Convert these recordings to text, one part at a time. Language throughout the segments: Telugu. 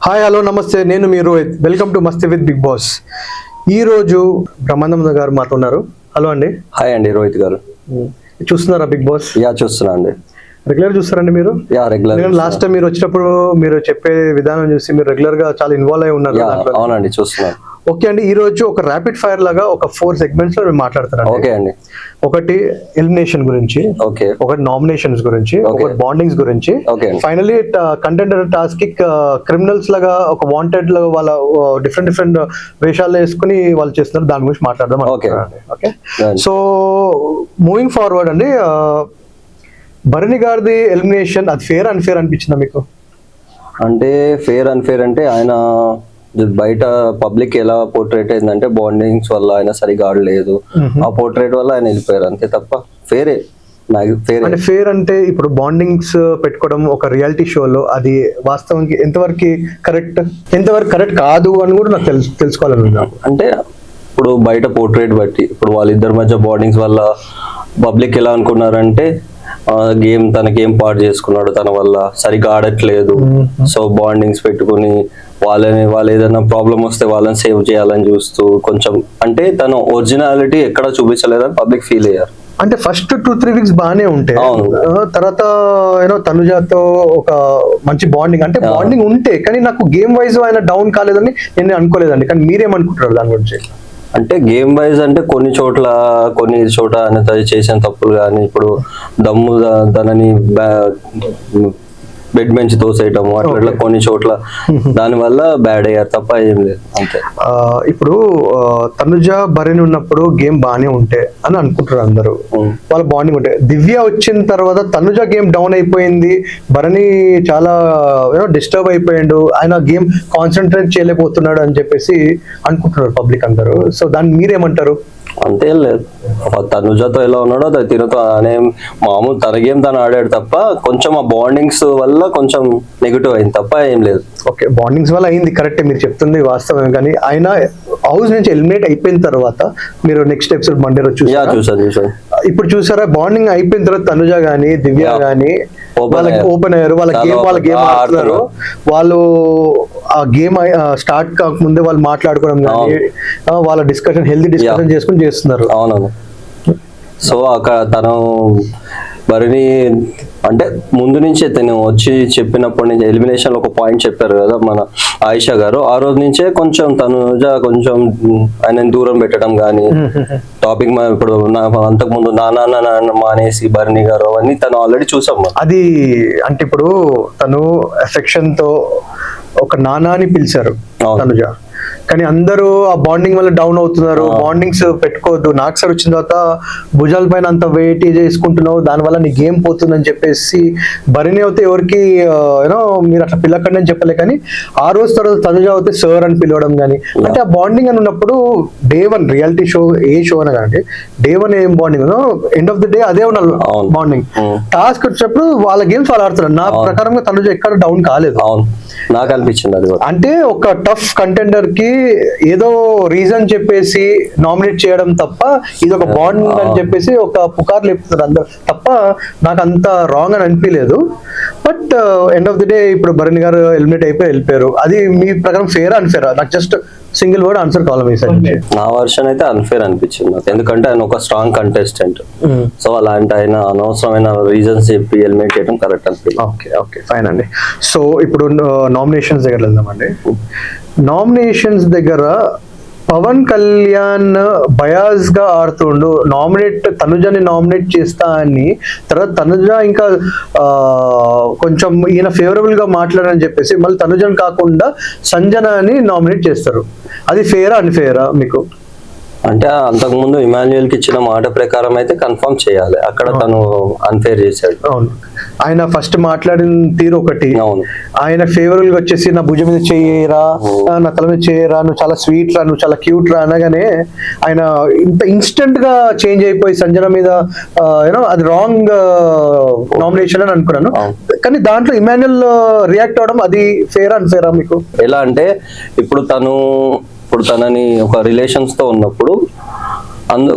హాయ్ హలో నమస్తే, నేను మీ Rohit. Welcome to Masti with big boss. ఈరోజు బ్రహ్మానందం గారు మాతో ఉన్నారు. హలో అండి. హాయ్ అండి రోహిత్ గారు. చూస్తున్నారా బిగ్ బాస్? చూస్తున్నా అండి. రెగ్యులర్ చూస్తారండి మీరు? రెగ్యులర్. లాస్ట్ టైం మీరు వచ్చినప్పుడు మీరు చెప్పే విధానం చూసి మీరు రెగ్యులర్ గా చాలా ఇన్వాల్వ్ అయి ఉన్నారు. అవునండి, చూస్తున్నాను. ఓకే అండి, ఈ రోజు ఒక ర్యాపిడ్ ఫైర్ లాగా ఒక 4 సెగ్మెంట్స్ లో మేము మాట్లాడుతున్నాం. ఓకే అండి. ఒకటి ఎలిమినేషన్ గురించి, ఓకే, ఒకటి నామినేషన్స్ గురించి, ఒకటి బాండింగ్స్ గురించి, ఫైనల్లీ కంటెండర్ టాస్క్ కి క్రిమినల్స్ లాగా ఒక వాంటెడ్ లాగా వాళ్ళ డిఫరెంట్ వేషాలు వేసుకుని వాళ్ళు చేస్తున్నారు. దాని గురించి మాట్లాడదాం. ఓకే, సో మూవింగ్ ఫార్వర్డ్ అండి, భరణి గారిది ఎలిమినేషన్ అది ఫేర్ అన్ఫేర్ అనిపించిందా మీకు? అంటే ఫేర్ అన్ఫేర్ అంటే ఆయన బయట పబ్లిక్ ఎలా పోర్ట్రేట్ అయిందంటే బాండింగ్స్ వల్ల ఆయన సరిగా ఆడలేదు, ఆ పోర్ట్రేట్ వల్ల ఆయన వెళ్ళిపోయారు, అంతే తప్ప ఫేరే. అంటే ఫేర్ అంటే ఇప్పుడు బాండింగ్స్ పెట్టుకోవడం ఒక రియాలిటీ షోలో అది వాస్తవానికి ఎంతవరకు కరెక్ట్ కాదు అని కూడా నాకు తెలుసుకోవాలని. అంటే ఇప్పుడు బయట పోర్ట్రేట్ బట్టి ఇప్పుడు వాళ్ళిద్దరి మధ్య బాండింగ్స్ వల్ల పబ్లిక్ ఎలా అనుకున్నారంటే తన గేమ్ పాడు చేసుకున్నాడు, తన వల్ల సరిగా ఆడట్లేదు, సో బాండింగ్స్ పెట్టుకుని వాళ్ళు ఏదైనా ప్రాబ్లం వస్తే వాళ్ళని సేవ్ చేయాలని చూస్తూ కొంచెం అంటే తను ఒరిజినాలిటీ ఎక్కడ చూపించలేదని పబ్లిక్ ఫీల్ అయ్యారు. అంటే ఫస్ట్ 2-3 వీక్స్ బాగానే ఉంటే తర్వాత తనుజాతో ఒక మంచి బాండింగ్, అంటే బాండింగ్ ఉంటే కానీ నాకు గేమ్ వైజ్ ఆయన డౌన్ కాలేదని నేను అనుకోలేదండి. కానీ మీరేమనుకుంటున్నారు దాని గురించి? అంటే గేమ్ వైజ్ అంటే కొన్ని చోట్ల ఆయన చేసిన తప్పులు కానీ ఇప్పుడు దమ్ము తనని బెడ్ బెంచ్ తోసేయటము అట్లా కొన్ని చోట్ల దాని వల్ల బ్యాడ్ అయ్యారు తప్ప ఏం లేదు, అంతే. ఇప్పుడు తనుజ భరణి ఉన్నప్పుడు గేమ్ బాగానే ఉంటే అని అనుకుంటారు అందరూ, వాళ్ళ బాండింగ్ ఉంటే. దివ్య వచ్చిన తర్వాత తనుజ గేమ్ డౌన్ అయిపోయింది, భరణి చాలా డిస్టర్బ్ అయిపోయాడు, ఆయన గేమ్ కాన్సన్ట్రేట్ చేయలేకపోతున్నాడు అని చెప్పేసి అనుకుంటున్నారు పబ్లిక్ అందరూ. సో దాన్ని మీరేమంటారు? అంతేం లేదు, తనుజతో ఎలా ఉన్నాడో తినతో అనే మామూలు తన గేమ్ తను ఆడాడు తప్ప కొంచెం ఆ బాండింగ్స్ వల్ల కొంచెం నెగిటివ్ అయింది తప్ప ఏం లేదు. ఓకే, బాండింగ్స్ వల్ల అయింది, కరెక్టే మీరు చెప్తుంది వాస్తవం. కానీ ఆయన హౌస్ నుంచి ఎలిమినేట్ అయిపోయిన తర్వాత మీరు నెక్స్ట్ ఎపిసోడ్ మండే రోజు చూసాను. ఇప్పుడు చూసారా, బాండింగ్ అయిపోయిన తర్వాత తనుజ గానీ దివ్య గానీ వాళ్ళకి ఓపెన్ అయ్యారు, వాళ్ళ గేమ్ ఆడుతున్నారు. వాళ్ళు ఆ గేమ్ స్టార్ట్ కాకముందే వాళ్ళు మాట్లాడుకోవడం కానీ వాళ్ళ డిస్కషన్ హెల్తీ డిస్కషన్ చేసుకుని చేస్తున్నారు. అవునవును. సో అక్కడ తను భరణి అంటే ముందు నుంచే తను వచ్చి చెప్పినప్పటి నుంచి ఎలిమినేషన్ లో ఒక పాయింట్ చెప్పారు కదా మన ఆయిషా గారు, ఆ రోజు నుంచే కొంచెం తనుజ కొంచెం ఆయన దూరం పెట్టడం కానీ టాపిక్ ఇప్పుడు అంతకు ముందు నాన్న మానేసి భరణి గారు అవన్నీ తను ఆల్రెడీ చూసాం. అది అంటే ఇప్పుడు తను ఎఫెక్షన్ తో ఒక నాన్న అని పిలిచారు తనుజ, కానీ అందరూ ఆ బాండింగ్ వల్ల డౌన్ అవుతున్నారు. బాండింగ్స్ పెట్టుకోవద్దు, నాకు సార్ వచ్చిన తర్వాత భుజాల పైన అంత వెయిట్ చేసుకుంటున్నావు, దానివల్ల నీ గేమ్ పోతుందని చెప్పేసి భరణి అయితే ఎవరికి మీరు అట్లా పిల్లకండి అని చెప్పలే. కానీ ఆ రోజు తర్వాత తనుజ అయితే సార్ అని పిలవడం కానీ, అంటే ఆ బాండింగ్ అని ఉన్నప్పుడు డే 1 రియాలిటీ షో ఏ షో అయినా కానీ డే 1 ఏం bonding end of the day అదే ఉండాలి బాండింగ్. టాస్క్ వచ్చినప్పుడు వాళ్ళ గేమ్స్ వాళ్ళు ఆడుతున్నారు. నా ప్రకారంగా తనుజ ఎక్కడ డౌన్ కాలేదు, నాకు అనిపించింది అది. అంటే ఒక టఫ్ కంటెండర్ కి ఏదో రీజన్ చెప్పేసి నామినేట్ చేయడం తప్ప ఇది ఒక బాండ్ అని చెప్పేసి ఒక పుకార్లు చెప్తున్నారు అందరు తప్ప నాకు అంత రాంగ్ అని అనిపించలేదు. But end of the day ఇప్పుడు భరణి గారు ఎలిమినేట్ అయిపోయి వెళ్ళిపోయారు. అది మీ ప్రకారం ఫేర్ అన్ఫేర్? నాకు జస్ట్ సింగిల్ వర్డ్ ఆన్సర్ కావాలి. నా వర్షన్ అయితే అన్ఫేర్ అనిపించింది నాకు, ఎందుకంటే ఆయన ఒక స్ట్రాంగ్ కంటెస్టెంట్, సో అలాంటి ఆయన అనవసరమైన రీజన్స్ చెప్పి ఎలిమినేట్ చేయడం కరెక్ట్ అనిపించింది. ఓకే ఫైన్ అండి. సో ఇప్పుడు నామినేషన్స్ దగ్గర వెళ్దామండి. నామినేషన్స్ దగ్గర పవన్ కళ్యాణ్ బయాస్ గా ఆడుతుండు, తనుజని నామినేట్ చేస్తా అని, తర్వాత తనుజ ఇంకా కొంచెం ఈయన ఫేవరబుల్ గా మాట్లాడని చెప్పేసి మళ్ళీ తనుజని కాకుండా సంజనాని నామినేట్ చేస్తారు. అది ఫేరా అన్ఫేరా మీకు? అంటే అంతకు ముందు ఇమాన్యుయల్ కి ఇచ్చిన మాట ప్రకారం అయితే కన్ఫర్మ్ చేయాలి, అక్కడ తను అన్ఫేర్ చేశాడు. అవును, ఆయన ఫస్ట్ మాట్లాడిన తీరు ఒకటి, ఆయన ఫేవరబుల్ గా వచ్చేసి నా భుజం మీద చేయరా, నా తల మీద చేయరా, నువ్వు చాలా స్వీట్ రా, నువ్వు చాలా క్యూట్ రా అనగానే ఆయన ఇంత ఇన్స్టెంట్ గా చేంజ్ అయిపోయి సంజన మీద అది రాంగ్ నామినేషన్ అని అనుకున్నాను. కానీ దాంట్లో ఇమాన్యుయల్ రియాక్ట్ అవడం అది ఫేర్ అన్ఫేరా మీకు? ఎలా అంటే ఇప్పుడు తనని ఒక రిలేషన్స్ తో ఉన్నప్పుడు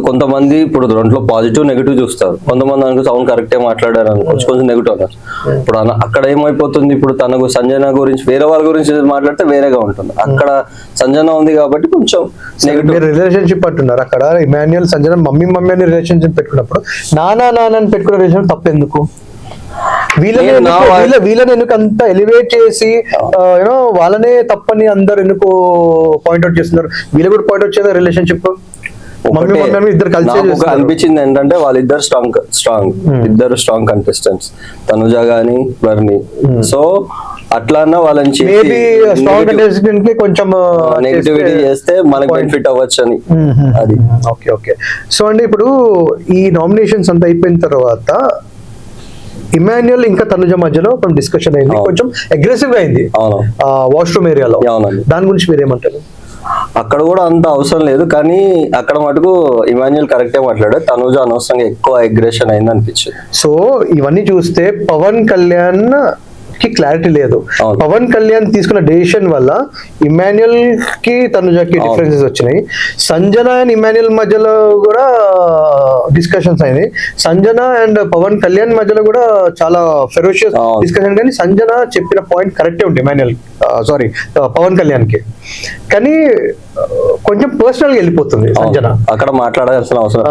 కొంతమంది ఇప్పుడు దాంట్లో పాజిటివ్ నెగిటివ్ చూస్తారు, కొంతమంది అనుకో అవును కరెక్టే మాట్లాడారు అనుకోవచ్చు, కొంచెం నెగిటివ్ అన్నారు. ఇప్పుడు అక్కడ ఏమైపోతుంది, ఇప్పుడు తనకు సంజన గురించి వేరే వాళ్ళ గురించి మాట్లాడితే వేరేగా ఉంటుంది, అక్కడ సంజన ఉంది కాబట్టి కొంచెం నెగిటివ్. రిలేషన్షిప్ అంటున్నారు అక్కడ ఇమాన్యుయల్ సంజన మమ్మీ అని రిలేషన్షిప్ పెట్టుకున్నప్పుడు నానా అని పెట్టుకున్న రిలేషన్ తప్పెందుకు? వీళ్ళని ఎందుకు అంత ఎలివేట్ చేసి యూనో వాళ్ళనే తప్పని అందరు ఎందుకు పాయింట్అవుట్ చేస్తున్నారు? వీళ్ళు కూడా పాయింట్అవుట్ చేయాలి రిలేషన్షిప్. ఇద్దరు కలిసి అనిపించింది ఏంటంటే వాళ్ళిద్దరు ఇద్దరు స్ట్రాంగ్ కంటెస్టెంట్స్, తనుజ గాని వర్ణి. సో అట్లా వాళ్ళని కొంచెం నెగిటివిటీ చేస్తే మనకి బెనిఫిట్ అవ్వచ్చు అని. అది ఓకే ఓకే. సో అండి ఇప్పుడు ఈ నామినేషన్స్ అంతా అయిపోయిన తర్వాత ఇమాన్యుయల్ ఇంకా తనుజ మధ్యలో కొంచెం డిస్కషన్ అయింది, కొంచెం అగ్రెసివ్ గా అయింది వాష్రూమ్ ఏరియాలో. దాని గురించి మీరేమంటారు? అక్కడ కూడా అంత అవసరం లేదు, కానీ అక్కడ మటుకు ఇమాన్యుయల్ కరెక్టే మాట్లాడాడు, తనుజ అనవసరంగా ఎక్కువ అగ్రెషన్ అయింది అనిపించింది. సో ఇవన్నీ చూస్తే పవన్ కళ్యాణ్ కి క్లారిటీ లేదు. పవన్ కళ్యాణ్ తీసుకున్న డెసిషన్ వల్ల ఇమాన్యుయల్ కి తనుజకి డిఫరెన్సెస్ వచ్చినాయి. సంజన అండ్ ఇమాన్యుయల్ మధ్యలో కూడా డిస్కషన్స్ అయినాయి. సంజన అండ్ పవన్ కళ్యాణ్ మధ్యలో కూడా చాలా ఫెరోషియస్ డిస్కషన్. కానీ సంజన చెప్పిన పాయింట్ కరెక్టే ఉంటుంది ఇమాన్యుయల్ సారీ పవన్ కళ్యాణ్ కి, కానీ కొంచెం పర్సనల్ గా వెళ్ళిపోతుంది సంజన. అక్కడ మాట్లాడాల్సిన అవసరం,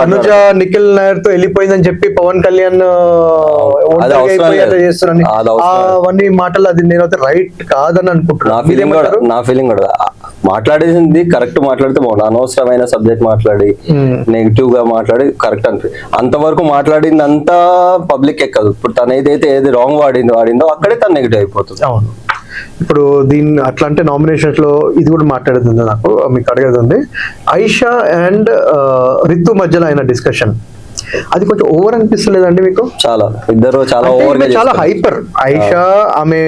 తనుజ నిఖిల్ నాయర్ తో వెళ్ళిపోయిందని చెప్పి పవన్ కళ్యాణ్ చేస్తున్నారని అవన్నీ మాటలు అది నేనైతే రైట్ కాదని అనుకుంటున్నాను. నా ఫీలింగ్ కూడా మాట్లాడేసింది కరెక్ట్, మాట్లాడితే బాగుంది. అనవసరమైన సబ్జెక్ట్ మాట్లాడి నెగిటివ్ గా మాట్లాడి కరెక్ట్ అనిపి అంతవరకు మాట్లాడింది అంతా పబ్లిక్ ఎక్కదు. ఇప్పుడు తను ఏదైతే ఏది రాంగ్ వాడిందో అక్కడే తను నెగిటివ్ అయిపోతుంది. అవును. ఇప్పుడు దీన్ని అట్లా అంటే నామినేషన్స్ లో ఇది కూడా మాట్లాడుతుంది, నాకు మీకు అడిగేది ఉంది. ఐషా అండ్ రితు మధ్యలో అయిన డిస్కషన్ అది కొంచెం ఓవర్ అనిపిస్తలేదండి మీకు? చాలా ఇద్దరు చాలా హైపర్. ఐషా ఆమె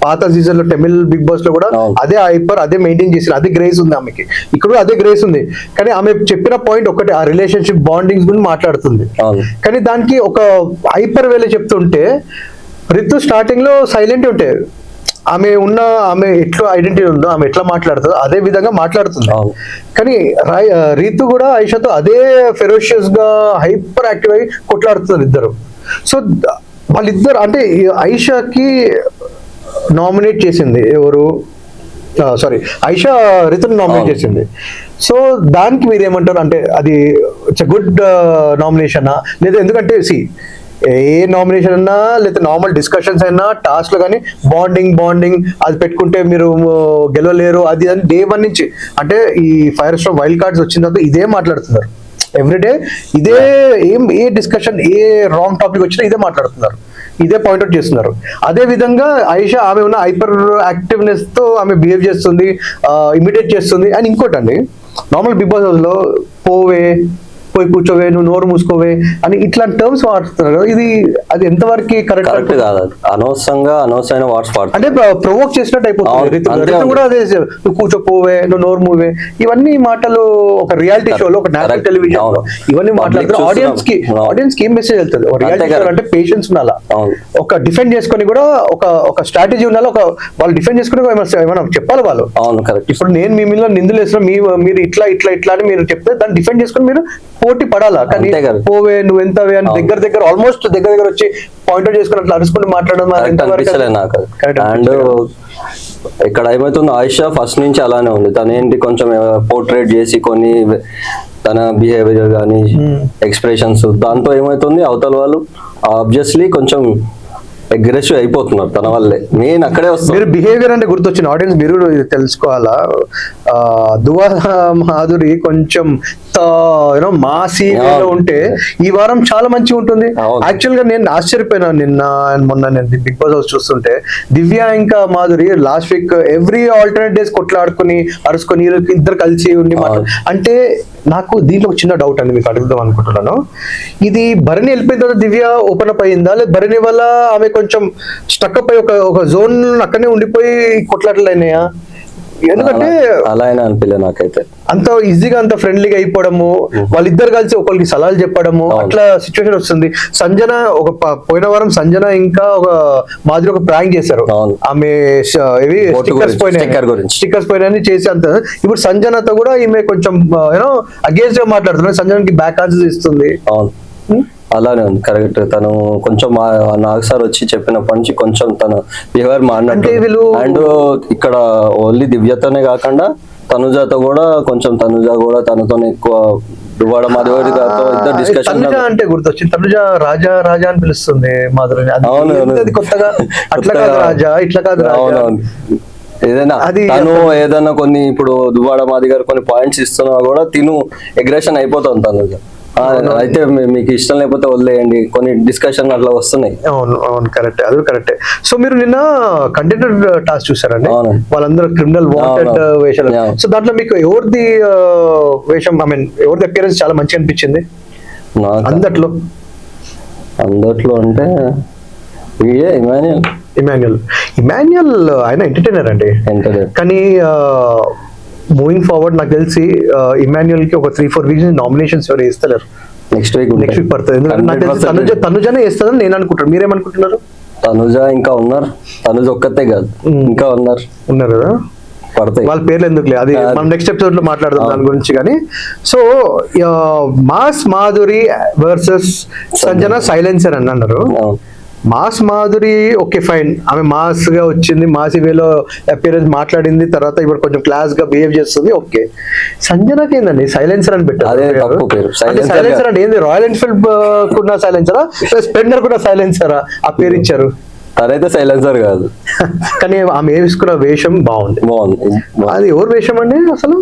పాత సీజన్ లో తమిళ్ బిగ్ బాస్ లో కూడా అదే హైపర్, అదే మెయింటైన్ చేసి అదే గ్రేస్ ఉంది ఆమెకి, ఇక్కడ కూడా అదే గ్రేస్ ఉంది. కానీ ఆమె చెప్పిన పాయింట్ ఒకటి, ఆ రిలేషన్షిప్ బాండింగ్స్ గురించి మాట్లాడుతుంది. కానీ దానికి ఒక హైపర్ వేలే చెప్తుంటే రితు స్టార్టింగ్ లో సైలెంట్ ఉంటే ఆమె ఎట్లా ఐడెంటిటీ ఉందో ఆమె ఎట్లా మాట్లాడుతుందో అదే విధంగా మాట్లాడుతుంది. కానీ రీతు కూడా ఐషాతో అదే ఫెరోషియస్ గా హైపర్ యాక్టివ్ అయి కొట్లాడుతున్నారు ఇద్దరు. సో వాళ్ళిద్దరు అంటే ఐషాకి నామినేట్ చేసింది ఎవరు? సారీ, ఐషా రితుని నామినేట్ చేసింది. సో దానికి మీరు ఏమంటారు? అంటే అది ఇట్స్ ఎ గుడ్ నామినేషనా లేదా? ఎందుకంటే ఏ నామినేషన్ అన్నా లేదా నార్మల్ డిస్కషన్స్ అయినా టాస్క్ లో కానీ బాండింగ్ అది పెట్టుకుంటే మీరు గెలవలేరు అది అని డే 1 నుంచి, అంటే ఈ ఫైర్ స్టార్ వైల్డ్ కార్డ్స్ వచ్చిన తర్వాత ఇదే మాట్లాడుతున్నారు ఎవ్రీడే. ఇదే ఏ డిస్కషన్ ఏ రాంగ్ టాపిక్ వచ్చినా ఇదే మాట్లాడుతున్నారు, ఇదే పాయింట్అవుట్ చేస్తున్నారు. అదే విధంగా ఐషా ఆమె ఉన్న హైపర్ యాక్టివ్నెస్ తో ఆమె బిహేవ్ చేస్తుంది, ఇమిటేట్ చేస్తుంది. అండ్ ఇంకోటండి, నార్మల్ బిగ్ బాస్ హౌస్ లో పోయి కూర్చోవే, నువ్వు నోరు మూసుకోవే అని ఇట్లాంటి టర్మ్స్ వాడుతున్నారు. అది ఎంతవరకు కరెక్ట్ కాదు. అనవసరమైన వర్డ్స్ అంటే ప్రొవోక్ చేసినట్టు అయిపోతుంది కూడా. అదే నువ్వు కూర్చోపోవే, నువ్వు నోరు మూవే, ఇవన్నీ మాటలు ఒక రియాలిటీ షోలో, ఒక నేషనల్ టెలివిజన్ లో ఇవన్నీ మాట్లాడుతారు. ఆడియన్స్ కి ఏం మెసేజ్ వెళ్తుంది? రియాలిటీ షో అంటే పేషెన్స్ ఉండాలా, ఒక డిఫెండ్ చేసుకొని కూడా ఒక స్ట్రాటజీ ఉండాలి, వాళ్ళు డిఫెండ్ చేసుకుని ఏమైనా చెప్పాలి వాళ్ళు. ఇప్పుడు నేను మీ మీద నిందులు వేసిన మీరు ఇట్లా అని మీరు చెప్తే దాన్ని డిఫెండ్ చేసుకుని మీరు పోటీ పడాలా. కానీ పోవే, నువ్వు ఎంతవే అని దగ్గర ఆల్మోస్ట్ దగ్గర వచ్చి పాయింట్అవుట్ చేసుకుని అట్లా అరుచుకుంటూ మాట్లాడడం నాకు. అండ్ ఇక్కడ ఏమైతుందో, ఆయిషా ఫస్ట్ నుంచి అలానే ఉంది. తను ఏంటి కొంచెం పోర్ట్రేట్ చేసి కొన్ని తన బిహేవియర్ కానీ ఎక్స్ప్రెషన్స్, దాంతో ఏమైతుంది అవతల వాళ్ళు ఆబ్వియస్లీ కొంచెం అగ్రెసివ్ అయిపోతున్నారు తన వల్లే. నేను అక్కడే వస్తాను. మీరు బిహేవియర్ అంటే గుర్తొచ్చిన ఆడియన్స్ మీరు తెలుసుకోవాలా, దువా మాధురి కొంచెం మాసీ ఉంటే ఈ వారం చాలా మంచిగా ఉంటుంది. యాక్చువల్ గా నేను ఆశ్చర్యపోయినా మొన్న నేను బిగ్ బాస్ హౌస్ చూస్తుంటే, దివ్య ఇంకా Madhuri last week every alternate days కొట్లాడుకుని అరుచుకొని ఇద్దరు కలిసి ఉండి అంటే నాకు దీంట్లో చిన్న డౌట్ అండి, మీకు అడుగుదాం అనుకుంటున్నాను. ఇది భరణి వెళ్ళిపోయిన తర్వాత దివ్య ఓపెన్ అప్ అయిందా, లేదా భరణి వల్ల ఆమె కొంచెం స్టక్ అప్ అయి ఒక జోన్ అక్కడనే ఉండిపోయి కొట్లాటలు అయినాయా? ఎందుకంటే అలా అయినా అనిపించలేదు నాకైతే. అంత ఈజీగా అంత ఫ్రెండ్లీగా అయిపోవడము, వాళ్ళిద్దరు కలిసి ఒకరికి సలహాలు చెప్పడము, అట్లా సిచ్యువేషన్ వస్తుంది. సంజన పోయిన వారం సంజన ఇంకా ఒక మాదిరి ఒక ప్రాంక్ చేశారు. ఆమె ఇవి స్టిక్కర్స్ పోయినాయని చేసి అంత. ఇప్పుడు సంజనతో కూడా ఈమె కొంచెం యూనో అగేన్స్ట్ గా మాట్లాడుతున్నారు, సంజనకి బ్యాక్ ఆన్సర్స్ ఇస్తుంది. అలానే ఉంది, కరెక్ట్. తను కొంచెం నాగ్ సార్ వచ్చి చెప్పినప్పటి నుంచి కొంచెం తన బిహేవియర్ మారినట్టు. అండ్ ఇక్కడ ఓన్లీ దివ్యతోనే కాకుండా తనుజాతో కూడా కొంచెం, తనుజ కూడా తనతో ఎక్కువ దువ్వాడ మాధవి గారితో ఇద్దరు డిస్కషన్. అంటే గుర్తొచ్చింది, తనుజ రాజా రాజా అని పిలుస్తుంది మాధురిని. అవును, కొత్తగా అట్లా కాదు రాజా, ఇట్లా కాదు. అవునవును, ఏదైనా తను ఏదైనా కొన్ని ఇప్పుడు దువ్వాడ మాధవి గారు కొన్ని పాయింట్స్ ఇస్తున్నా కూడా తిను అగ్రెషన్ అయిపోతుంది తనుజ. అయితే మీకు ఇష్టం లేకపోతే వదిలేయండి, కొన్ని డిస్కషన్ అట్లా వస్తున్నాయి. అవును అవును, కరెక్ట్, అది కరెక్టే. సో మీరు నిన్న కంటెంటర్ టాస్క్ చూసారండి, వాళ్ళందరూ క్రిమినల్ వాంటెడ్ వేషాలు. సో దాంట్లో మీకు ఎవరిది వేషం, ఐ మీన్ ఎవరిది అపియరెన్స్ చాలా మంచిగా అనిపించింది అందట్లో? అందట్లో అంటే ఇమాన్యుయల్ ఆయన ఎంటర్టైనర్ అండి. కానీ మూవింగ్ ఫార్వర్డ్ నాకు తెలిసి ఇమాన్యుయల్ కి ఒక 3-4 వీక్స్ నామినేషన్స్ ఎవరు వేస్తలేరు. నెక్స్ట్ వీక్ పడుతుంది. నాకు తెలిసి తనుజనే వేస్తుందని నేను అనుకుంటాను. మీరేమనుకుంటున్నారు? తనుజ ఇంకా ఉన్నారు, తనుజ ఒక్కతే కాదు ఇంకా ఉన్నారు కదా, పడతాయి. వాళ్ళ పేర్లు ఎందుకు లేదు, అది మనం నెక్స్ట్ ఎపిసోడ్ లో మాట్లాడదాం దాని గురించి. కానీ so mass Madhuri versus Sanjana silencer అని అన్నారు. మాస్ మాధురి ఓకే ఫైన్, ఆమె మాస్ గా వచ్చింది, మాస్ వేలో అపియరెన్స్ మాట్లాడింది, తర్వాత ఇప్పుడు కొంచెం క్లాస్ గా బిహేవ్ చేస్తుంది, ఓకే. సంజనకి ఏందండి సైలెన్సర్ అని పెట్టారు. సైలెన్సర్ అంటే ఏంది, రాయల్ ఎన్ఫీల్డ్ కూడా సైలెన్సరా, స్ప్లెండర్ కూడా సైలెన్సరా ఆ పేరు ఇచ్చారు? తనైతే సైలెన్సర్ కాదు. కానీ ఆమె వేసుకున్న వేషం బాగుంది. అది ఎవరు వేషం అండి అసలు?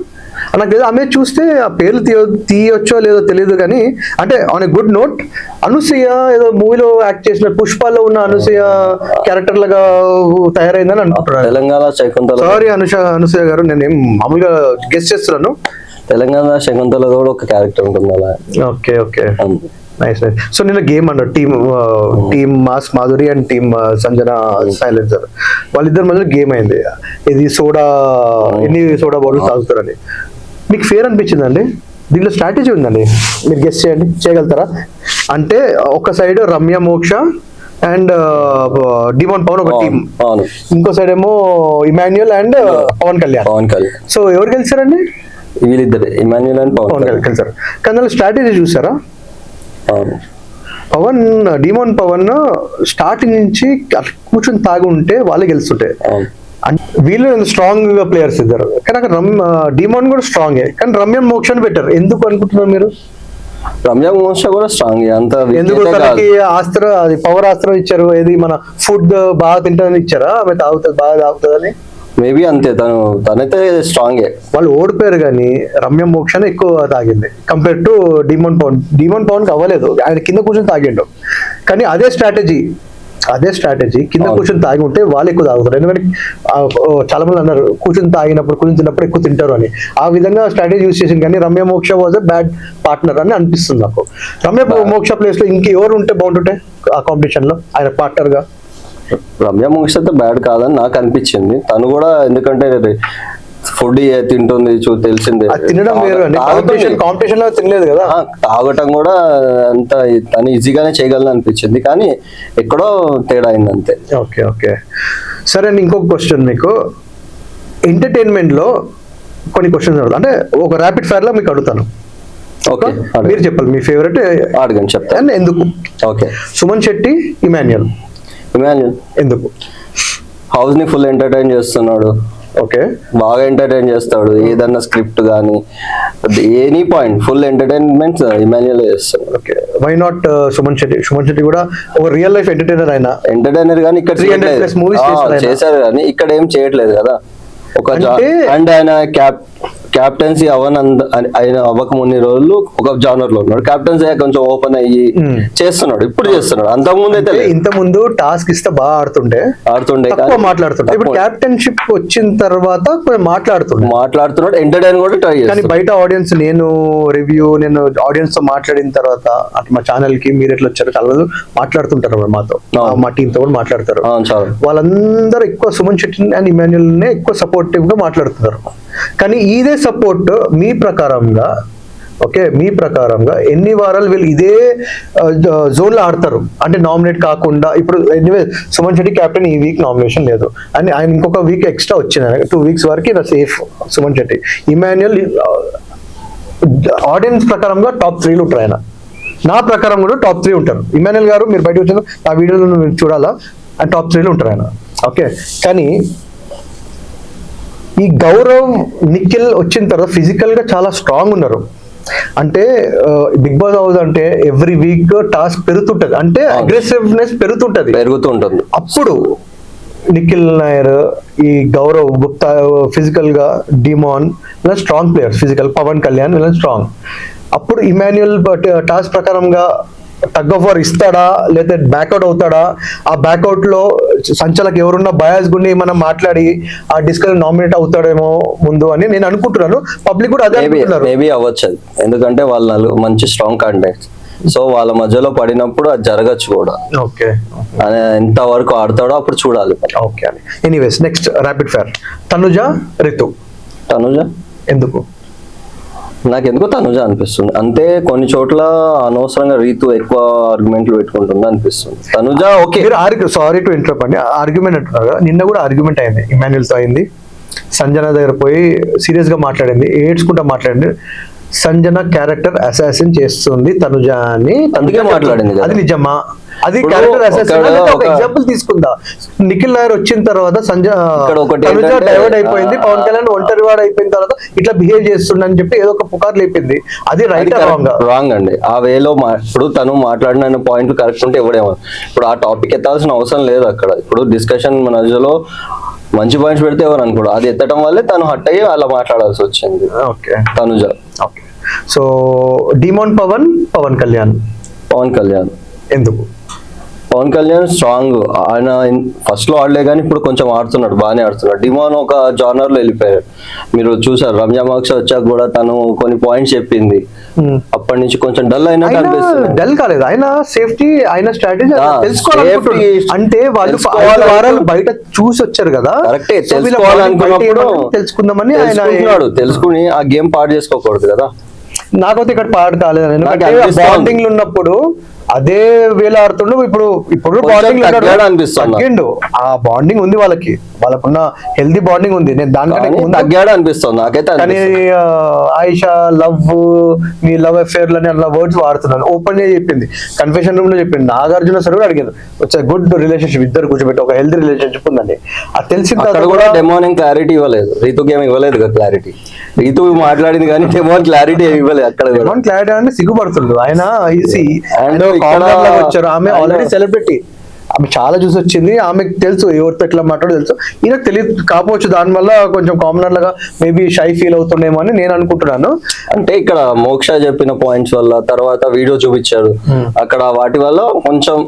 నాకు తెలియదు. ఆమె చూస్తే ఆ పేర్లు తీయొచ్చో లేదో తెలియదు, కానీ అంటే on a good note Anasuya ఏదో మూవీలో యాక్ట్ చేసిన పుష్పాలో ఉన్న అనసూయ క్యారెక్టర్ లాగా తయారైందని అనుకుంటున్నాను. తెలంగాణ శకుంతల, సారీ అనసూయ గారు, నేను మామూలుగా గెస్ట్ చేస్తున్నాను. తెలంగాణ శకుంతల కూడా ఒక క్యారెక్టర్ ఉంటుంది అలా. Okay okay, nice nice. So నిన్న గేమ్ అన్నారు team mass Madhuri and team Sanjana silencer, వాళ్ళిద్దరి మధ్య గేమ్ అయింది. ఇది ఎన్ని సోడా బాటిల్స్ తాగుతారని. మీకు ఫేర్ అనిపించిందండి? దీంట్లో స్ట్రాటజీ ఉందండి, మీరు గెస్ట్ చేయండి, చేయగలుగుతారా? అంటే ఒక సైడ్ రమ్య మోక్ష అండ్ డిమాన్ పవన్ ఒక టీం, ఇంకో సైడ్ ఏమో ఇమాన్యుయల్ అండ్ పవన్ కళ్యాణ్. సో ఎవరు గెలిచారండి? వీళ్ళిద్దరు, ఇమాన్యుయల్ అండ్ పవన్ కళ్యాణ్ గెలిచారు. కానీ దానిలో స్ట్రాటజీ చూసారా? డిమాన్ పవన్ స్టార్టింగ్ నుంచి కూర్చొని తాగి ఉంటే వాళ్ళే గెలుస్తుంటే, వీళ్ళు స్ట్రాంగ్ ప్లేయర్స్ ఇద్దరు. కానీ అక్కడ డిమాన్ కూడా స్ట్రాంగే, కానీ రమ్య మోక్షని పెట్టారు. ఎందుకు అనుకుంటున్నారు మీరు? రమ్య మోక్ష కూడా స్ట్రాంగ్, అంత ఎందుకు? తనకి అస్త్రం, అది పవర్ అస్త్రం ఇచ్చారు. ఏది మన ఫుడ్ బాగా తింటుందని ఇచ్చారా? ఆమె తాగుతుంది, బాగా తాగుతుందని. మేబీ అంతే, తనైతే స్ట్రాంగే. వాళ్ళు ఓడిపోయారు, కానీ రమ్య మోక్షనే ఎక్కువ తాగింది కంపేర్ టు డిమాన్ పవన్. డిమాన్ పవన్ కి అవ్వలేదు, ఆయన కింద కూర్చొని తాగిండు. కానీ అదే స్ట్రాటజీ కింద కూర్చొని తాగి ఉంటే వాళ్ళు ఎక్కువ తాగుతారు. ఎందుకంటే చాలా మంది అన్నారు కూర్చొని తిన్నప్పుడు ఎక్కువ తింటారు అని. ఆ విధంగా స్ట్రాటజీ యూజ్ చేసింది. కానీ రమ్య మోక్ష వాజ్ ఎ బ్యాడ్ పార్ట్నర్ అని అనిపిస్తుంది నాకు. రమ్య మోక్ష ప్లేస్ లో ఇంకెవరు ఉంటే బాగుంటుంటే ఆ కాంపిటీషన్ లో ఆయన పార్ట్నర్ గా? రమ్య మోక్ష అయితే బ్యాడ్ కాదని నాకు అనిపించింది. తను కూడా ఎందుకంటే ఫుడ్ తింటుంది తెలిసిందే, కాంపిటీషన్ లో తినలేదు కదా, తాగటం కూడా అంత తను ఈజీగానే చేయగలను అనిపించింది. కానీ ఎక్కడో తేడా అయింది అంతే. ఓకే ఓకే, సరే అండి. ఇంకొక క్వశ్చన్, మీకు ఎంటర్టైన్మెంట్ లో కొన్ని క్వశ్చన్స్ అడుగుతా, అంటే ఒక ర్యాపిడ్ ఫైర్ లో మీకు అడుగుతాను. ఓకే, మీరు చెప్పాలి మీ ఫేవరెట్. అడగండి, చెప్తాను ఎందుకు. ఓకే, సుమన్ శెట్టి, ఇమాన్యుయల్. ఎందుకు? హౌస్ ని ఫుల్ ఎంటర్టైన్ చేస్తున్నాడు. ఓకే, బాగా ఎంటర్టైన్ చేస్తాడు. ఏదన్నా స్క్రిప్ట్ కానీ any point full entertainment Emmanuel చేస్తాడు. Okay, why not Suman Shetty? Suman Shetty కూడా ఒక రియల్ లైఫ్ ఎంటర్టైనర్ కానీ ఇక్కడ చేశారు, కానీ ఇక్కడ ఏం చేయట్లేదు కదా. ఒక అండ్ ఆయన క్యాప్టెన్సీ ఆయన అవ్వక ముందు రోజులు ఒక జానర్ లో ఉన్నాడు, క్యాప్టెన్సీ కొంచెం ఓపెన్ అయ్యి చేస్తున్నాడు, ఇప్పుడు చేస్తున్నాడు. అంతకుముందు అయితే ఇంత ముందు టాస్క్ ఇస్తే బాగా ఆడుతుండే కానీ మాట్లాడుతుండే, ఇప్పుడు క్యాప్టెన్షిప్ వచ్చిన తర్వాత మాట్లాడుతున్నాడు, ఎంటర్టైన్ కూడా ట్రై కానీ చేస్తాడు. బయట ఆడియన్స్ నేను ఆడియన్స్ తో మాట్లాడిన తర్వాత అటు మా ఛానల్ కి మీరు ఎట్లా వచ్చారు చాలా మంది మాట్లాడుతుంటారు మాతో, మా టీమ్ తో కూడా మాట్లాడతారు. చాలా వాళ్ళందరూ ఎక్కువ సుమన్ శెట్టి అండ్ ఇమాన్యుల్ నే ఎక్కువ సపోర్టివ్ గా మాట్లాడుతున్నారు. కానీ ఇదే సపోర్ట్ మీ ప్రకారంగా ఎన్ని వారాలు వీళ్ళు ఇదే జోన్ లో ఆడతారు అంటే నామినేట్ కాకుండా? ఇప్పుడు ఎనీవే సుమన్ శెట్టి కెప్టెన్, ఈ వీక్ నామినేషన్ లేదు అని ఆయన ఇంకొక వీక్ ఎక్స్ట్రా వచ్చింది, 2 వీక్స్ వరకు safe Suman Shetty. Emmanuel audience ప్రకారంగా టాప్ 3 ఉంటారు, ఆయన నా ప్రకారం కూడా టాప్ 3 ఉంటారు. ఇమాన్యుల్ గారు మీరు బయట వచ్చిన ఆ వీడియోలో మీరు చూడాలా, ఆయన టాప్ 3 ఉంటారు ఆయన. ఓకే, కానీ ఈ గౌరవ్ నిఖిల్ వచ్చిన తర్వాత ఫిజికల్ గా చాలా స్ట్రాంగ్ ఉన్నారు. అంటే బిగ్ బాస్ హౌస్ అంటే ఎవ్రీ వీక్ టాస్క్ పెరుగుతుంటది, అంటే అగ్రెసివ్నెస్ పెరుగుతుంటది. అప్పుడు నిఖిల్ నాయర్, ఈ గౌరవ్ గుప్తా ఫిజికల్ గా, డిమాన్ ఇలా strong players physical, Pawan Kalyan ఇలా స్ట్రాంగ్. అప్పుడు ఇమాన్యుల్ టాస్క్ ప్రకారంగా టగ్ ఆఫ్ వార్ ఇస్తాడా లేదా బ్యాక్అవుట్ అవుతాడా? ఆ బ్యాక్అవుట్ లో సంచలకు ఎవరున్నా బయాస్ గుండి మనం మాట్లాడి ఆ డిస్కషన్ నామినేట్ అవుతాడేమో ముందు అని నేను అనుకుంటున్నాను. పబ్లిక్ కూడా అదే అనుకుంటున్నారు. మేబీ అవ్వచ్చు, ఎందుకంటే వాళ్ళు మంచి స్ట్రాంగ్ కంటెంట్స్, సో వాళ్ళ మధ్యలో పడినప్పుడు అది జరగచ్చు కూడా. ఓకే, ఎంత వరకు ఆడతాడో అప్పుడు చూడాలి. ఓకే అని. Anyways next rapid fire, Tanuja Ritu. Tanuja ఎందుకు? నాకు ఎందుకో తనుజ అనిపిస్తుంది. అంతే, కొన్ని చోట్ల అనవసరంగా రీతు ఎక్కువ ఆర్గ్యుమెంట్లు పెట్టుకుంటుంది అనిపిస్తుంది. Tanuja okay. Sorry to interrupt అండి, ఆర్గ్యుమెంట్ అంటున్నారు. నిన్న కూడా ఆర్గ్యుమెంట్ అయింది, ఇమాన్యుల్ తో అయింది. సంజన దగ్గర పోయి సీరియస్ గా మాట్లాడింది, ఏడ్చుకుంటా మాట్లాడింది. సంజన క్యారెక్టర్ అసాసిన్ చేస్తుంది తనుజ అని అందుకే మాట్లాడింది. అది నిజమా? అది క్యారెక్టర్ అసాసిన్ ఒక ఎగ్జాంపుల్ తీసుకుందా? నిఖిల్ నాయర్ వచ్చిన తర్వాత తనుజ డైవర్ట్ అయిపోయింది, పవన్ కళ్యాణ్ ఒంటరి వాడు అయిపోయిన తర్వాత ఇట్లా బిహేవ్ చేస్తుండని చెప్పి ఏదో ఒక పుకార్ లేపింది. అది రైట్ రాంగ్ అండి. ఆ వేలో ఇప్పుడు తను మాట్లాడిన పాయింట్లు కరెక్ట్ ఉంటే ఎవడేమో, ఇప్పుడు ఆ టాపిక్ ఎత్తాల్సిన అవసరం లేదు అక్కడ. ఇప్పుడు డిస్కషన్ మధ్యలో మంచి పాయింట్స్ పెడితే ఎవరు అనుకోడు, అది ఎత్తడం వల్లే తను హట్ అయ్యి అలా మాట్లాడాల్సి వచ్చింది. Okay, Tanuja. Okay, so demon Pawan Kalyan ఎందుకు? పవన్ కళ్యాణ్ స్ట్రాంగ్, ఆయన ఫస్ట్ లో ఆడలే కానీ ఇప్పుడు కొంచెం ఆడుతున్నాడు, బాగానే ఆడుతున్నాడు. డిమాన్ ఒక జానర్ లో వెళ్ళిపోయారు, మీరు చూసారు. రమ్య మోక్ష వచ్చాక కూడా తను కొన్ని పాయింట్స్ చెప్పింది, అప్పటి నుంచి కొంచెం డల్ అయినట్టు అనిపిస్తుంది. డల్ కాలేదు, ఆయన సేఫ్టీ, ఆయన స్ట్రాటజీ తెలుసుకోవాలి. అంటే వాళ్ళు 5 వారాలు బయట చూసి వచ్చారు కదా, కరెక్టే. తెలుసుకోవాలనుకున్నప్పుడు తెలుసుకుందామని ఆయన తెలుసుకుని ఆ గేమ్ పాడు చేసుకోకూడదు కదా. నాకైతే ఇక్కడ పాడు కాలేదు, ఎందుకంటే బాండింగ్ లో ఉన్నప్పుడు అదే వేళ ఆడుతుండు. ఇప్పుడు బాండింగ్ తగ్గిండు, ఆ బాండింగ్ ఉంది వాళ్ళకున్న హెల్దీ బాండింగ్ ఉంది. నేను దానికంటే తగ్గాడు అనిపిస్తుంది నాకైతే. కానీ ఆయిషా మీ లవ్ అఫేర్ లని అలా వర్డ్స్ వాడుతున్నాను, ఓపెన్ గా చెప్పింది, కన్ఫెషన్ రూమ్ లో చెప్పింది. నాగార్జున సార్ కూడా అడిగారు, వచ్చే గుడ్ రిలేషన్షిప్, ఇద్దరు కూర్చోబెట్టి ఒక హెల్దీ రిలేషన్షిప్ ఉందండి. అది తెలిసిన తర్వాత కూడా డెమోన్ క్లారిటీ ఇవ్వలేదు, రీతుకి ఏమి ఇవ్వలేదు కదా క్లారిటీ. రీతు మాట్లాడింది కానీ డెమోన్ క్లారిటీ ఏమి ఇవ్వలేదు. అక్కడ డెమోన్ క్లారిటీ అంటే సిగ్గుపడుతుండు ఆయన. వచ్చారు, ఆమె ఆల్రెడీ సెలబ్రిటీ, ఆమె చాలా చూసి వచ్చింది, ఆమెకు తెలుసు ఎవరితో ఎట్లా మాట్లాడో తెలుసు. ఈయనకు తెలియదు కాకపోవచ్చు, దానివల్ల కొంచెం కామనర్ లాగా మేబీ షై ఫీల్ అవుతుండేమో అని నేను అనుకుంటున్నాను. అంటే ఇక్కడ మోక్ష చెప్పిన పాయింట్స్ వల్ల, తర్వాత వీడియో చూపించారు అక్కడ, వాటి వల్ల కొంచెం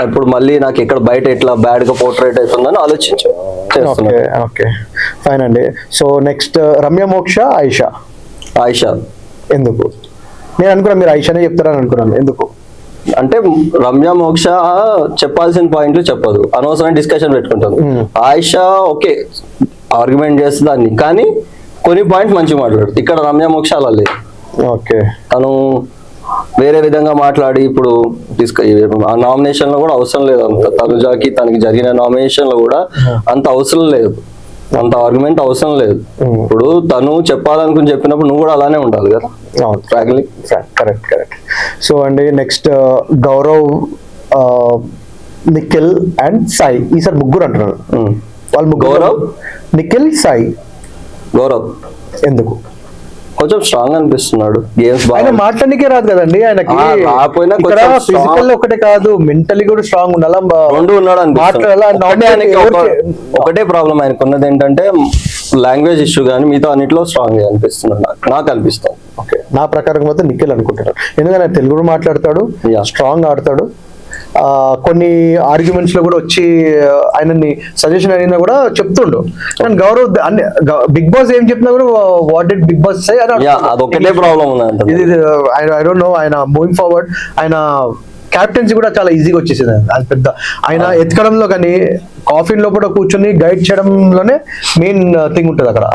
ఇప్పుడు మళ్ళీ నాకు ఇక్కడ బయట ఎట్లా బ్యాడ్ గా పోర్ట్రేట్ అవుతుందని ఆలోచించాను. ఓకే, ఫైన్ అండి. సో నెక్స్ట్ రమ్య మోక్ష ఆయిషా ఎందుకు? నేను అనుకున్నాను మీరు ఆయిషానే చెప్తారని అనుకున్నాను. ఎందుకు అంటే రమ్య మోక్ష చెప్పాల్సిన పాయింట్లు చెప్పదు, అనవసరమైన డిస్కషన్ పెట్టుకుంటాను. ఆయిషా ఓకే ఆర్గ్యుమెంట్ చేస్తుంది దాన్ని, కానీ కొన్ని పాయింట్స్ మంచిగా మాట్లాడుతుంది. ఇక్కడ రమ్య మోక్ష అలా లేదు. ఓకే, తను వేరే విధంగా మాట్లాడి ఇప్పుడు ఆ నామినేషన్ లో కూడా అవసరం లేదు అంత. తనుజాకి తనకి జరిగిన నామినేషన్ లో కూడా అంత అవసరం లేదు, అంత ఆర్గ్యుమెంట్ అవసరం లేదు. ఇప్పుడు తను చెప్పాలనుకుని చెప్పినప్పుడు నువ్వు కూడా అలానే ఉండాలి కదా. కరెక్ట్. సో అండి నెక్స్ట్ గౌరవ్, నిఖిల్ అండ్ సాయి. ఈసారి ముగ్గురు అంటున్నారు వాళ్ళు. గౌరవ్, నిఖిల్, సాయి. గౌరవ్ ఎందుకు? కొంచెం స్ట్రాంగ్ అనిపిస్తున్నాడు గేమ్స్ ఆయన బాగా మాట్లాడనికే రాదు కదండి ఆయనకి. రాకపోయినా ఇక్కడ కొంచెం ఫిజికల్ ఒకటే కాదు, మెంటలీ కూడా స్ట్రాంగ్ ఉండాలా. రెండు ఉన్నాడు మాట్లాడాలా, అనిపిస్తుంది. ఆయనకి ఒకటే ప్రాబ్లం ఆయనకు ఉన్నది ఏంటంటే లాంగ్వేజ్ ఇష్యూ, కానీ మిగతా అన్నిట్లో స్ట్రాంగ్ అనిపిస్తున్నాడు నాకు అనిపిస్తుంది. ఓకే, నా ప్రకారం అయితే నిఖిల్ అనుకుంటున్నాను. ఎందుకంటే ఆయన తెలుగు కూడా మాట్లాడతాడు, Yeah. స్ట్రాంగ్ ఆడతాడు. కొన్ని ఆర్గ్యుమెంట్స్ లో కూడా వచ్చి ఆయనని సజెషన్ అయినా కూడా చెప్తుండు. కానీ గౌరవ్ బిగ్ బాస్ ఏం చెప్పినా కూడా వాట్ డిడ్ బిగ్ బాస్ సే అని అదొకటే ప్రాబ్లం ఉంది. ఇది ఐ డోంట్ నో. ఆయన మూవింగ్ ఫార్వర్డ్ ఆయన క్యాప్టెన్సీ కూడా చాలా ఈజీగా వచ్చేసింది. అది పెద్ద ఆయన ఎత్తుకడంలో కానీ కాఫీన్ లో కూడా కూర్చొని గైడ్ చేయడంలోనే మెయిన్ థింగ్ ఉంటుంది అక్కడ.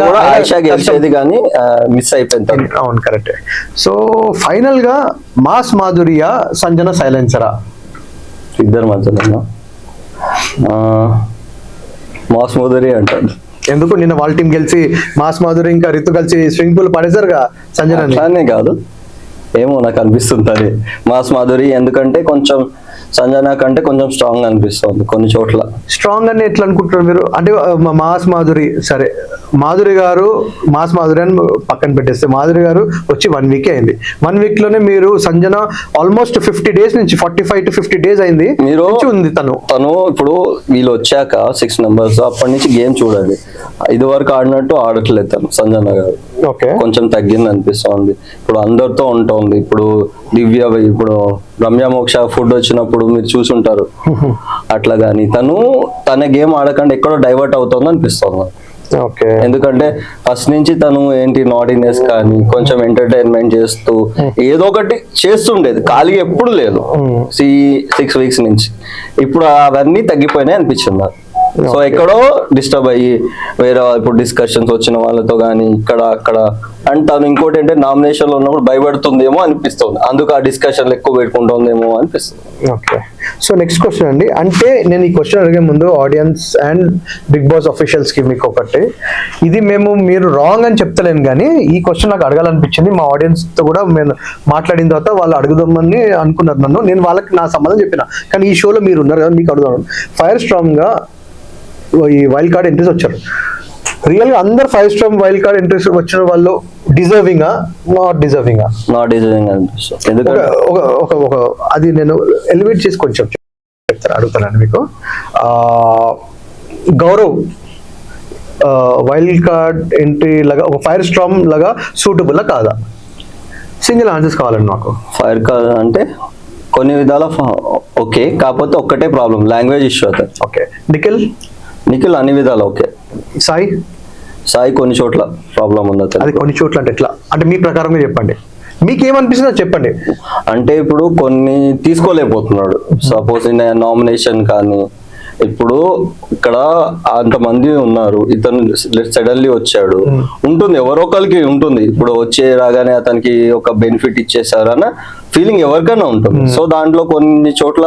కూడా ఆయిషా గెలిచేది కానీ మిస్ అయిపోయింది. అవును, కరెక్ట్. సో ఫైనల్ గా మాస్ మాధురియా, సంజన సైలెన్సరా? ఇద్దరు మధ్యలో మాస్ మాధురి అంటాడు. ఎందుకు నిన్న వాళ్ళ టీం గెలిచి మాస్ మాధురి ఇంకా రితు కలిసి స్విమ్మింగ్ పూల్ పడేసారుగా సంజన. అట్లానే కాదు, ఏమో నాకు అనిపిస్తుంది అది మాస్ మాధురి. ఎందుకంటే కొంచెం సంజన కంటే కొంచెం స్ట్రాంగ్ అనిపిస్తుంది కొన్ని చోట్ల. స్ట్రాంగ్ అని ఎట్లా అనుకుంటున్నారు మీరు? అంటే మాస్ మాధురి సరే, మాధురి గారు మాస్ మాధురి అని పక్కన పెట్టేస్తే మాధురి గారు వచ్చి 1 వీక్ అయింది. 1 వీక్ లోనే మీరు సంజన ఆల్మోస్ట్ 50 days నుంచి 45 to 50 days అయింది మీరు ఉంది. తను ఇప్పుడు వీళ్ళు వచ్చాక 6 members అప్పటి నుంచి గేమ్ చూడండి, ఇది వరకు ఆడినట్టు ఆడట్లేదు తను సంజన గారు. ఓకే, కొంచెం తగ్గింది అనిపిస్తుంది. ఇప్పుడు అందరితో ఉంటుంది. ఇప్పుడు దివ్య, ఇప్పుడు రమ్య మోక్ష ఫుడ్ వచ్చినప్పుడు మీరు చూసుంటారు. అట్లా గానీ తన గేమ్ ఆడకుండా ఎక్కడో డైవర్ట్ అవుతుంది అనిపిస్తుంది. ఓకే, ఎందుకంటే ఫస్ట్ నుంచి తను ఏంటి నాటినెస్ కానీ కొంచెం ఎంటర్టైన్మెంట్ చేస్తూ ఏదో ఒకటి చేస్తుండేది, ఖాళీగా ఎప్పుడు లేదు 6 weeks నుంచి. ఇప్పుడు అవన్నీ తగ్గిపోయినాయి అనిపించింది నాకు. సో ఎక్కడో డిస్టర్బ్ అయ్యి వేరే ఇప్పుడు డిస్కషన్స్ వచ్చిన వాళ్ళతో కానీ ఇక్కడ అక్కడ. అండ్ తను ఇంకోటి అంటే నామినేషన్ లో ఉన్నప్పుడు భయపడుతుందేమో అనిపిస్తుంది, అందుకు ఆ డిస్కషన్లు ఎక్కువ పెట్టుకుంటుందేమో అనిపిస్తుంది. ఓకే, సో నెక్స్ట్ క్వశ్చన్ అండి. అంటే నేను ఈ క్వశ్చన్ అడిగే ముందు audience and Bigg Boss officials కి మీకు ఒకటి, ఇది మీరు రాంగ్ అని చెప్తలేను కానీ ఈ క్వశ్చన్ నాకు అడగాలనిపించింది. మా ఆడియన్స్ తో కూడా నేను మాట్లాడిన తర్వాత వాళ్ళు అడుగుదామని అనుకున్నారు నన్ను. నేను వాళ్ళకి నా సంబంధం చెప్పిన, కానీ ఈ షోలో మీరు ఉన్నారు కదా, మీకు అడుగుదాం. ఫైర్ స్ట్రామ్ గా ఈ వైల్డ్ కార్డ్ ఎంట్రీస్ వచ్చారు. రియల్ గా అందరు 5 స్టార్ వైల్డ్ కార్డ్ ఎంట్రీస్ వచ్చిన వాళ్ళు డిజర్వింగా, నాట్ డిజర్వింగా? నాట్ డిజర్వింగ్ అనిపిస్తుంది. ఎందుకంటే ఒక అది నేను ఎలివేట్ చేసి కొంచెం అడుగుతానండి మీకు. గౌరవ్ వైల్డ్ కార్డ్ ఎంట్రీ లాగా ఒక ఫైర్ స్టార్మ్ లాగా సూటబుల్ కాదా? సింగిల్ ఆన్సర్స్ కావాలండి నాకు. ఫైర్ కార్డ్ అంటే కొన్ని విధాల ఓకే, కాకపోతే ఒక్కటే ప్రాబ్లం, లాంగ్వేజ్ ఇష్యూ అవుతుంది. ఓకే, నిఖిల్ అన్ని విధాలు ఓకే. సాయి కొన్ని చోట్ల ప్రాబ్లం ఉంది. అది కొన్ని చోట్ల అంటే ఎట్లా? అంటే మీ ప్రకారంగా చెప్పండి, మీకు ఏమనిపిస్తుందో చెప్పండి. అంటే ఇప్పుడు కొన్ని తీసుకోలేకపోతున్నాడు. సపోజ్ నామినేషన్ కానీ ఇప్పుడు ఇక్కడ అంతమంది ఉన్నారు, ఇతను సడన్లీ వచ్చాడు, ఉంటుంది ఎవరో ఒకరికి ఉంటుంది. ఇప్పుడు వచ్చే రాగానే అతనికి ఒక బెనిఫిట్ ఇచ్చేసారన్న ఫీలింగ్ ఎవరికైనా ఉంటుంది. సో దాంట్లో కొన్ని చోట్ల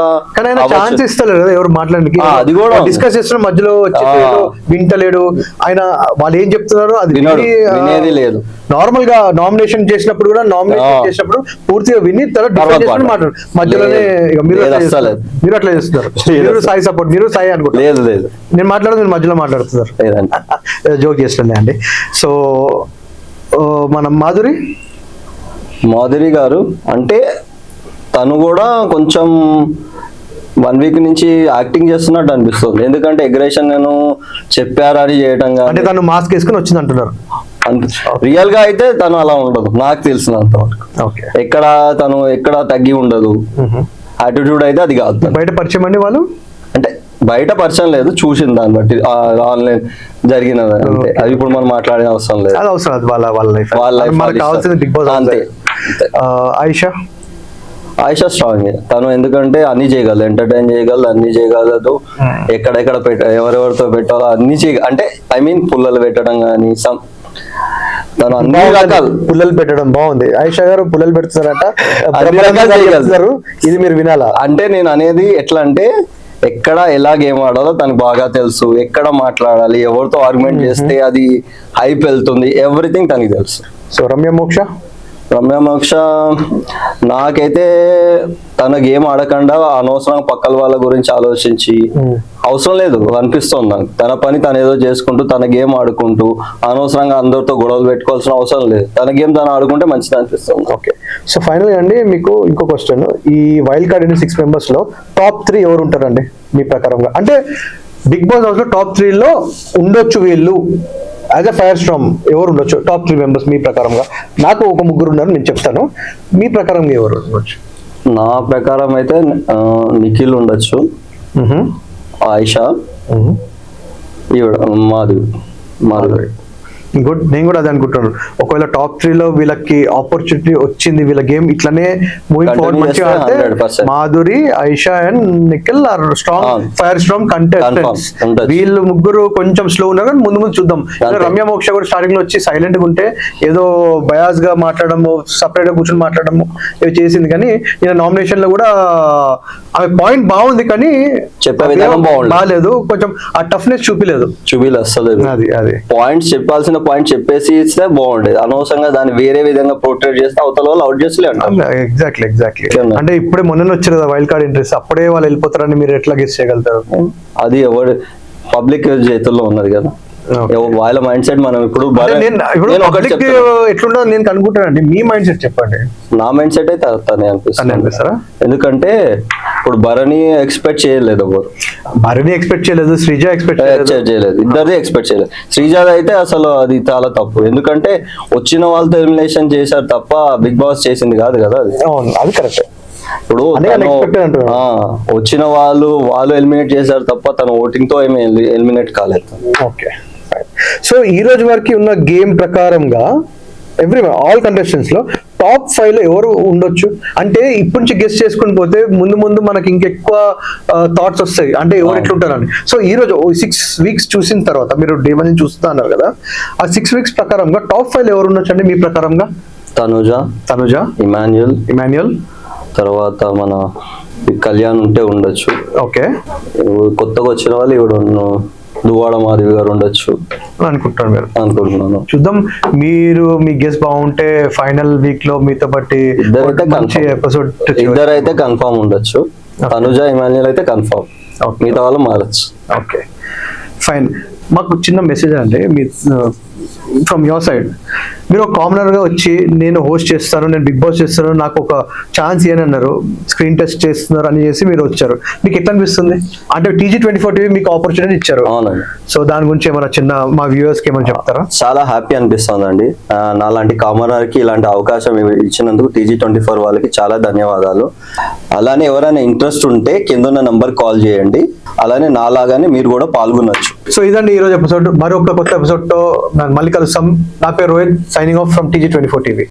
ఛాన్స్ ఇస్తలేరు కదా ఎవరు మాట్లాడడానికి. అది కూడా డిస్కస్ చేస్తున్న మధ్యలో వింటలేడు ఆయన, వాళ్ళు ఏం చెప్తున్నారు అది వినేది లేదు. నార్మల్ గా నామినేషన్ చేసినప్పుడు కూడా పూర్తిగా విని తర్వాత మాట్లాడు మధ్యలోనే. మీరు అట్లా చేస్తున్నారు, మీరు సాయి సపోర్ట్, మీరు సాయి అనుకుంటారు. లేదు లేదు, నేను మాట్లాడదు, మీరు మధ్యలో మాట్లాడుతున్నారు. జోక్ చేస్తుండే అండి. సో మనం మాధురి గారు అంటే తను కూడా కొంచెం 1 వీక్ నుంచి యాక్టింగ్ చేస్తున్నట్టు అనిపిస్తుంది. ఎందుకంటే ఎగ్రేషన్ నేను చెప్పారని చేయటం అంటే తను మాస్క్ వేసుకుని వచ్చింది అంటున్నారు. రియల్ గా అయితే తను అలా ఉండదు నాకు తెలిసినంత వరకు. ఎక్కడ తగ్గి ఉండదు. యాటిట్యూడ్ అయితే అది కాదు. బయట పరిచయం అండి వాళ్ళు, అంటే బయట పరిచయం లేదు, చూసిన దాన్ని బట్టి ఆన్లైన్ జరిగినది అంతే. అది ఇప్పుడు మనం మాట్లాడే అవసరం లేదు, అది అవసరం వాళ్ళ లైఫ్ కావాల్సింది బిగ్ బాస్ అంతే. ఆయిషా స్ట్రాంగ్ తను, ఎందుకంటే అన్ని చేయగలదు, ఎంటర్టైన్ చేయగలదు, అన్ని చేయగలదు. ఎక్కడెక్కడ ఎవరెవరితో పెట్టాలో అన్ని అంటే ఐ మీన్ పుల్లలు పెట్టడం కానీ తను అన్ని రకాలు పుల్లలు పెట్టడం బాగుంది. ఆయిషా గారు పుల్లలు పెడుతున్నారట, ఇది మీరు వినాలా? అంటే నేను అనేది ఎట్లా అంటే ఎక్కడ ఎలా గేమ్ ఆడాలో తనకు బాగా తెలుసు, ఎక్కడ మాట్లాడాలి, ఎవరితో ఆర్గ్యుమెంట్ చేస్తే అది హైప్ వెళ్తుంది, ఎవ్రీథింగ్ తనకి తెలుసు. సో రమ్య మోక్ష రమ్య మోక్ష నాకైతే తన గేమ్ ఆడకుండా అనవసరంగా పక్కల వాళ్ళ గురించి ఆలోచించి అవసరం లేదు అనిపిస్తుంది నాకు. తన పని తను ఏదో చేసుకుంటూ తన గేమ్ ఆడుకుంటూ అనవసరంగా అందరితో గొడవలు పెట్టుకోవాల్సిన అవసరం లేదు. తన గేమ్ తను ఆడుకుంటే మంచిది అనిపిస్తుంది. ఓకే, సో ఫైనల్ అండి మీకు ఇంకో క్వశ్చన్, ఈ వైల్డ్ కార్డ్ 6 మెంబర్స్ లో టాప్ 3 ఎవరు ఉంటారండి మీ ప్రకారంగా? అంటే బిగ్ బాస్ హౌస్ లో టాప్ 3 లో ఉండొచ్చు వీళ్ళు యాజ్ అ ఫైర్ స్ట్రామ్ ఎవరు ఉండొచ్చు టాప్ 3 మెంబర్స్ మీ ప్రకారంగా? నాకు ఒక ముగ్గురు ఉన్నారు, నేను చెప్తాను. మీ ప్రకారంగా ఎవరు ఉండొచ్చు? నా ప్రకారం అయితే నిఖిల్ ఉండొచ్చు, ఆయిషా, ఈవిడ మాధవి. గుడ్, నేను కూడా అదే అనుకుంటున్నాను. ఒకవేళ టాప్ 3 లో వీళ్ళకి ఆపర్చునిటీ వచ్చింది, వీళ్ళ గేమ్ ఇట్లానే మూవింగ్ ఫార్వర్డ్ మంచిగా ఆడితే 100%. Madhuri, Aisha and Nikhil are strong fire strong contestants. ఉండొచ్చు. వీళ్ళు ముగ్గురు కొంచెం స్లో ఉన్నారు కానీ ముందు ముందు చూద్దాం. రమ్య మోక్ష కూడా స్టార్టింగ్ లో వచ్చి సైలెంట్ గా ఉంటే ఏదో బయాస్ గా మాట్లాడము, సపరేట్ గా కూర్చొని మాట్లాడము ఏదో చేసింది. కానీ ఈయన నామినేషన్ లో కూడా ఆమె పాయింట్ బాగుంది కానీ చెప్పే విధానం బాగాలేదు, కొంచెం ఆ టఫ్నెస్ చూపిలేదు. అసలు అది పాయింట్స్ చెప్పాల్సిన పాయింట్ చెప్పేసి ఇస్తే బాగుండేది. అనవసరంగా దాన్ని వేరే విధంగా పోర్ట్రేట్ చేస్తే అవతల వాళ్ళు అవుట్ చేస్తలే అంటారు. ఎగ్జాక్ట్లీ. అంటే ఇప్పుడే మొన్న వచ్చారు కదా వైల్డ్ కార్డ్ ఎంట్రీస్, అప్పుడే వాళ్ళు వెళ్ళిపోతారని మీరు ఎట్లా గెస్ చేయగలుగుతారు? అది ఎవరు పబ్లిక్ చేతుల్లో ఉన్నది కదా, వాళ్ళ మైండ్ సెట్. మనం ఇప్పుడు ఎట్లుండదు నేను అనుకుంటానండి, మీ మైండ్ సెట్ చెప్పండి. నా మైండ్ సెట్ అయితే అతనే అనిపిస్తారా? ఎందుకంటే ఇప్పుడు భరణి ఎక్స్పెక్ట్ చేయలేదు, ఎవరు భరణి ఎక్స్పెక్ట్ చేయలేదు, శ్రీజ ఎక్స్పెక్ట్ చేయలేదు, ఇద్దరిది ఎక్స్పెక్ట్ చేయలేదు. శ్రీజాది అయితే అసలు అది చాలా తప్పు. ఎందుకంటే వచ్చిన వాళ్ళతో ఎలిమినేషన్ చేశారు తప్ప బిగ్ బాస్ చేసింది కాదు కదా అది. అది కరెక్ట్. ఇప్పుడు వచ్చిన వాళ్ళు ఎలిమినేట్ చేశారు తప్ప తన ఓటింగ్ తో ఏమి ఎలిమినేట్ కాలేదు. ఓకే, సో ఈ రోజు వరకు ఉన్న గేమ్ ప్రకారంగా ఆల్ కంటెస్టెంట్స్ లో టాప్ 5 లో ఎవరు ఉండొచ్చు అంటే ఇప్పటి నుంచి గెస్ట్ చేసుకుని పోతే ముందు ముందు మనకి ఇంకెక్కువ థాట్స్ వస్తాయి, అంటే ఎవరు ఎట్లుంటారని. సో ఈ రోజు 6 వీక్స్ చూసిన తర్వాత మీరు డే 1 చూస్తా అన్నారు కదా, ఆ 6 వీక్స్ ప్రకారంగా టాప్ 5 లో ఎవరు ఉండొచ్చు అండి మీ ప్రకారంగా? తనుజ, ఇమాన్యుయల్, తర్వాత మన కళ్యాణ్ ఉంటే ఉండొచ్చు. ఓకే, కొత్తగా వచ్చిన వాళ్ళు ఇప్పుడు దువ్వాడ మాధవి గారు ఉండొచ్చు అనుకుంటున్నాను. చూద్దాం, మీరు మీ గెస్ బాగుంటే ఫైనల్ వీక్ లో మీతో బట్టి ఇద్దరైతే కన్ఫర్మ్ ఉండొచ్చు. తనుజ, ఇమాన్యుయల్ అయితే కన్ఫర్మ్, మిగతా వాళ్ళు మారచ్చు. Okay fine. మాకు చిన్న మెసేజ్ అండి మీ ఫ్రమ్ యువర్ సైడ్. మీరు ఒక కామనర్ గా వచ్చి నేను హోస్ట్ చేస్తాను, నేను బిగ్ బాస్ చేస్తాను, నాకు ఒక ఛాన్స్ ఏని అన్నారు, స్క్రీన్ టెస్ట్ చేస్తున్నారు అని చేసి మీరు వచ్చారు. మీకు ఎట్లా అనిపిస్తుంది? అంటే TG24 టీవీ మీకు ఆపర్చునిటీ ఇచ్చారు. అవునండి. సో దాని గురించి ఏమైనా చిన్న మా వ్యూవర్స్ కి ఏమైనా చెప్తారా? చాలా హ్యాపీ అనిపిస్తుంది అండి. నాలాంటి కామనర్ కి ఇలాంటి అవకాశం ఇచ్చినందుకు TG24 వాళ్ళకి చాలా ధన్యవాదాలు. అలానే ఎవరైనా ఇంట్రెస్ట్ ఉంటే కింద ఉన్న నంబర్ కాల్ చేయండి. అలానే నాలాగానే మీరు కూడా పాల్గొనొచ్చు. సో ఇదండి ఈ రోజు ఎపిసోడ్. మరొక కొత్త ఎపిసోడ్ తో మళ్ళీ కలుస్తాం. నా పేరు Rohit, signing off from TG24 TV.